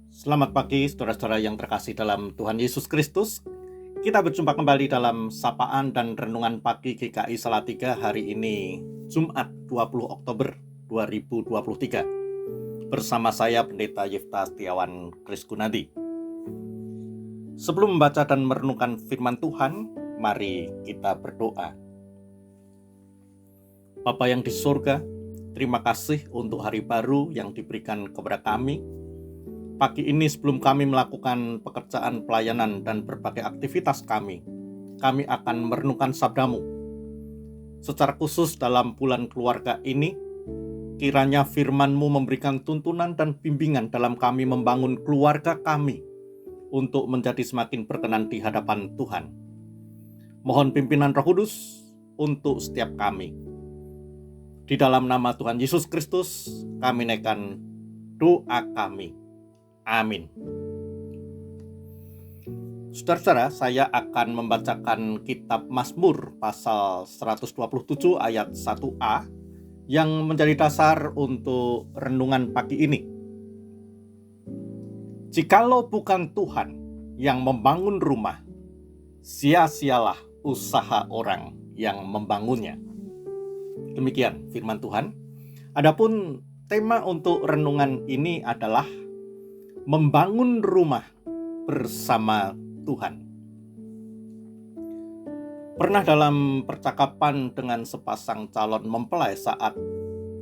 Selamat pagi saudara-saudara yang terkasih dalam Tuhan Yesus Kristus. Kita berjumpa kembali dalam sapaan dan renungan pagi GKI Salatiga hari ini, Jumat 20 Oktober 2023. Bersama saya Pendeta Yifta Setiawan Kriskunadi. Sebelum membaca dan merenungkan firman Tuhan, mari kita berdoa. Bapa yang di surga, terima kasih untuk hari baru yang diberikan kepada kami. Pagi ini sebelum kami melakukan pekerjaan pelayanan dan berbagai aktivitas kami akan merenungkan sabda-Mu. Secara khusus dalam bulan keluarga ini, kiranya firman-Mu memberikan tuntunan dan bimbingan dalam kami membangun keluarga kami untuk menjadi semakin berkenan di hadapan Tuhan. Mohon pimpinan Roh Kudus untuk setiap kami. Di dalam nama Tuhan Yesus Kristus, kami naikkan doa kami. Amin. Saudara-saudara, saya akan membacakan kitab Mazmur pasal 127 ayat 1a yang menjadi dasar untuk renungan pagi ini. Jikalau bukan Tuhan yang membangun rumah, sia-sialah usaha orang yang membangunnya. Demikian firman Tuhan. Adapun tema untuk renungan ini adalah membangun rumah bersama Tuhan. Pernah dalam percakapan dengan sepasang calon mempelai saat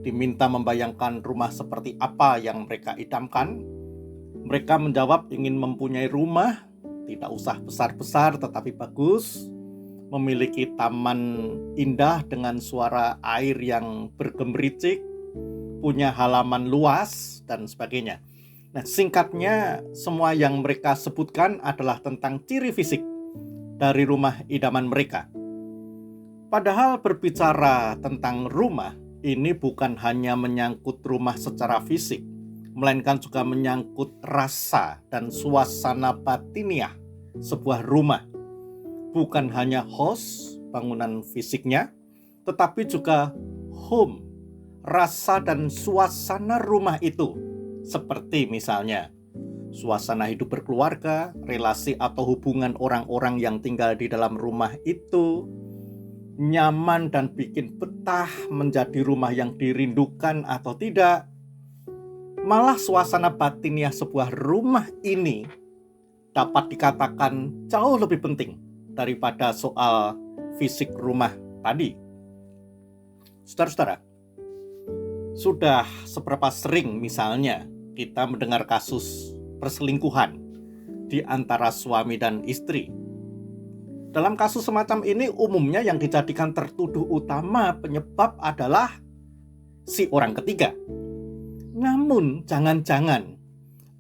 diminta membayangkan rumah seperti apa yang mereka idamkan, mereka menjawab ingin mempunyai rumah, tidak usah besar-besar tetapi bagus, memiliki taman indah dengan suara air yang bergemericik, punya halaman luas, dan sebagainya. Nah, singkatnya, semua yang mereka sebutkan adalah tentang ciri fisik dari rumah idaman mereka. Padahal berbicara tentang rumah, ini bukan hanya menyangkut rumah secara fisik, melainkan juga menyangkut rasa dan suasana batiniah sebuah rumah. Bukan hanya house, bangunan fisiknya, tetapi juga home, rasa dan suasana rumah itu. Seperti misalnya, suasana hidup berkeluarga, relasi atau hubungan orang-orang yang tinggal di dalam rumah itu, nyaman dan bikin betah menjadi rumah yang dirindukan atau tidak. Malah suasana batiniah sebuah rumah ini dapat dikatakan jauh lebih penting daripada soal fisik rumah tadi. Saudara-saudara, sudah seberapa sering misalnya kita mendengar kasus perselingkuhan di antara suami dan istri. Dalam kasus semacam ini umumnya yang dijadikan tertuduh utama penyebab adalah si orang ketiga. Namun jangan-jangan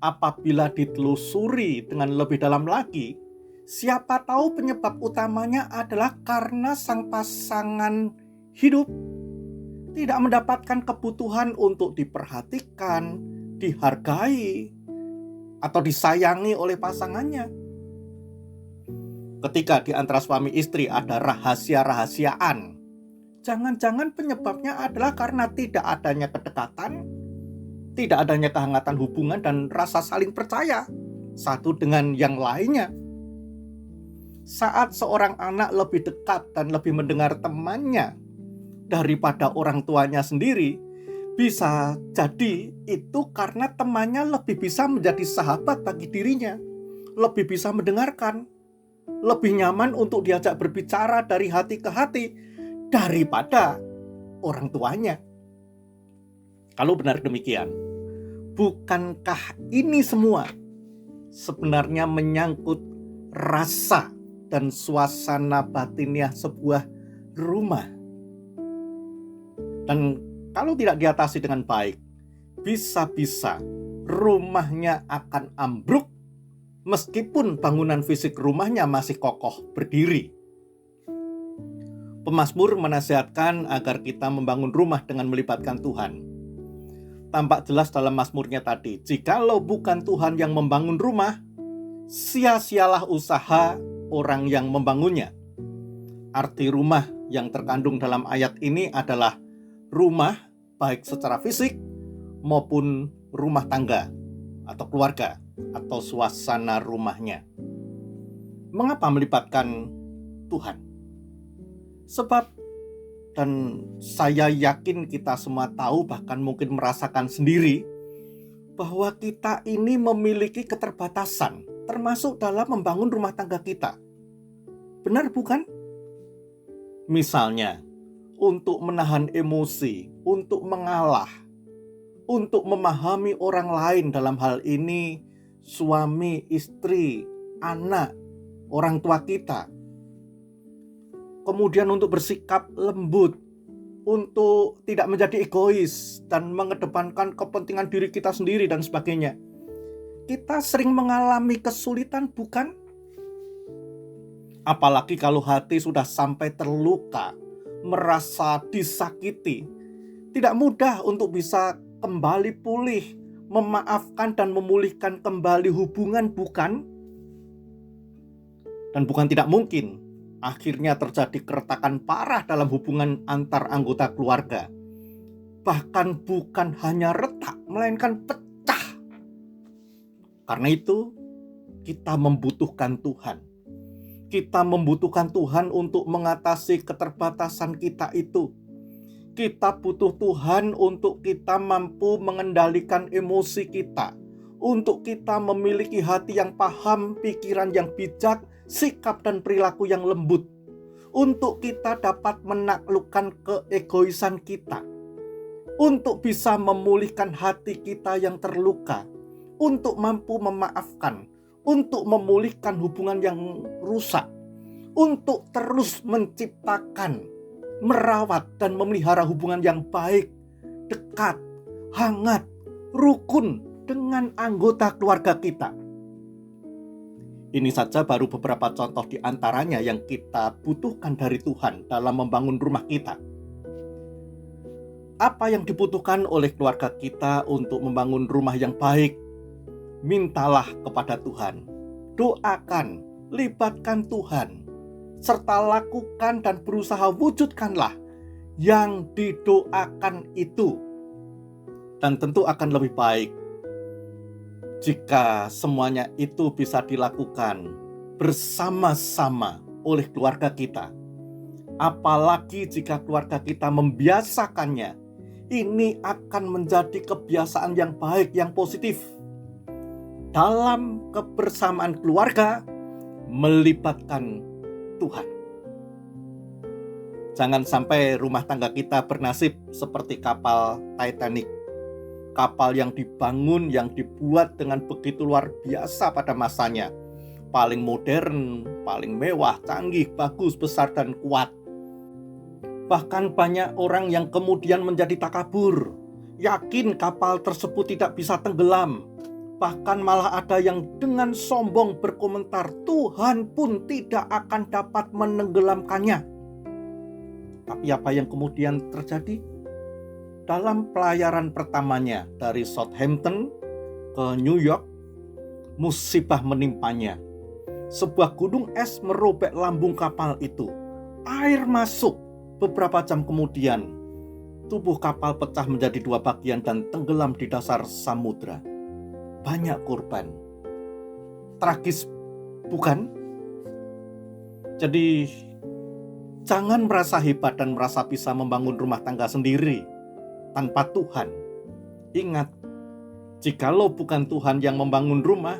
apabila ditelusuri dengan lebih dalam lagi, siapa tahu penyebab utamanya adalah karena sang pasangan hidup tidak mendapatkan kebutuhan untuk diperhatikan, dihargai, atau disayangi oleh pasangannya. Ketika di antara suami istri ada rahasia-rahasiaan, jangan-jangan penyebabnya adalah karena tidak adanya kedekatan, tidak adanya kehangatan hubungan dan rasa saling percaya satu dengan yang lainnya. Saat seorang anak lebih dekat dan lebih mendengar temannya daripada orang tuanya sendiri, bisa jadi itu karena temannya lebih bisa menjadi sahabat bagi dirinya, lebih bisa mendengarkan, lebih nyaman untuk diajak berbicara dari hati ke hati daripada orang tuanya. Kalau benar demikian, bukankah ini semua sebenarnya menyangkut rasa dan suasana batiniah sebuah rumah? Dan kalau tidak diatasi dengan baik, bisa-bisa rumahnya akan ambruk meskipun bangunan fisik rumahnya masih kokoh berdiri. Pemazmur menasihatkan agar kita membangun rumah dengan melibatkan Tuhan. Tampak jelas dalam mazmurnya tadi, jikalau bukan Tuhan yang membangun rumah, sia-sialah usaha orang yang membangunnya. Arti rumah yang terkandung dalam ayat ini adalah rumah baik secara fisik maupun rumah tangga atau keluarga atau suasana rumahnya. Mengapa melibatkan Tuhan? Sebab, dan saya yakin kita semua tahu, bahkan mungkin merasakan sendiri, bahwa kita ini memiliki keterbatasan, termasuk dalam membangun rumah tangga kita. Benar bukan? Misalnya, untuk menahan emosi, untuk mengalah, untuk memahami orang lain, dalam hal ini suami, istri, anak, orang tua kita. Kemudian untuk bersikap lembut, untuk tidak menjadi egois dan mengedepankan kepentingan diri kita sendiri dan sebagainya. Kita sering mengalami kesulitan, bukan? Apalagi kalau hati sudah sampai terluka, merasa disakiti, tidak mudah untuk bisa kembali pulih, memaafkan dan memulihkan kembali hubungan, bukan? Dan bukan tidak mungkin, akhirnya terjadi keretakan parah dalam hubungan antar anggota keluarga. Bahkan bukan hanya retak, melainkan pecah. Karena itu, kita membutuhkan Tuhan. Kita membutuhkan Tuhan untuk mengatasi keterbatasan kita itu. Kita butuh Tuhan untuk kita mampu mengendalikan emosi kita, untuk kita memiliki hati yang paham, pikiran yang bijak, sikap dan perilaku yang lembut, untuk kita dapat menaklukkan keegoisan kita, untuk bisa memulihkan hati kita yang terluka, untuk mampu memaafkan, untuk memulihkan hubungan yang rusak, untuk terus menciptakan, merawat dan memelihara hubungan yang baik, dekat, hangat, rukun dengan anggota keluarga kita. Ini saja baru beberapa contoh di antaranya yang kita butuhkan dari Tuhan dalam membangun rumah kita. Apa yang dibutuhkan oleh keluarga kita untuk membangun rumah yang baik? Mintalah kepada Tuhan, doakan, libatkan Tuhan, serta lakukan dan berusaha wujudkanlah yang didoakan itu. Dan tentu akan lebih baik jika semuanya itu bisa dilakukan bersama-sama oleh keluarga kita. Apalagi jika keluarga kita membiasakannya, ini akan menjadi kebiasaan yang baik, yang positif. Dalam kebersamaan keluarga, melibatkan Tuhan. Jangan sampai rumah tangga kita bernasib seperti kapal Titanic. Kapal yang dibangun, yang dibuat dengan begitu luar biasa pada masanya. Paling modern, paling mewah, canggih, bagus, besar, dan kuat. Bahkan banyak orang yang kemudian menjadi takabur, yakin kapal tersebut tidak bisa tenggelam. Bahkan malah ada yang dengan sombong berkomentar, Tuhan pun tidak akan dapat menenggelamkannya. Tapi apa yang kemudian terjadi? Dalam pelayaran pertamanya dari Southampton ke New York, musibah menimpanya. Sebuah gunung es merobek lambung kapal itu. Air masuk. Beberapa jam kemudian, tubuh kapal pecah menjadi dua bagian dan tenggelam di dasar samudra. Banyak korban. Tragis, bukan? Jadi, jangan merasa hebat dan merasa bisa membangun rumah tangga sendiri tanpa Tuhan. Ingat, jikalau bukan Tuhan yang membangun rumah,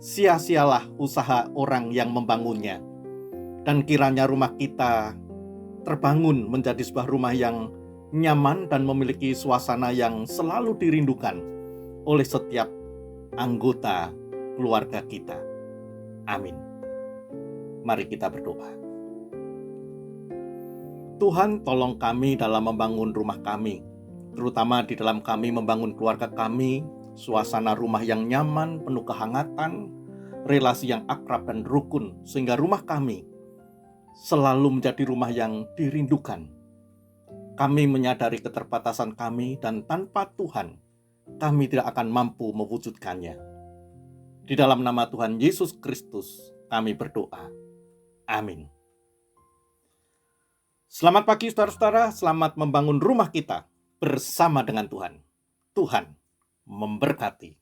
sia-sialah usaha orang yang membangunnya. Dan kiranya rumah kita terbangun menjadi sebuah rumah yang nyaman dan memiliki suasana yang selalu dirindukan oleh setiap anggota keluarga kita. Amin. Mari kita berdoa. Tuhan, tolong kami dalam membangun rumah kami, terutama di dalam kami membangun keluarga kami, suasana rumah yang nyaman, penuh kehangatan, relasi yang akrab dan rukun, sehingga rumah kami selalu menjadi rumah yang dirindukan. Kami menyadari keterbatasan kami dan tanpa Tuhan, kami tidak akan mampu mewujudkannya. Di dalam nama Tuhan Yesus Kristus, kami berdoa. Amin. Selamat pagi saudara-saudara, selamat membangun rumah kita bersama dengan Tuhan. Tuhan memberkati.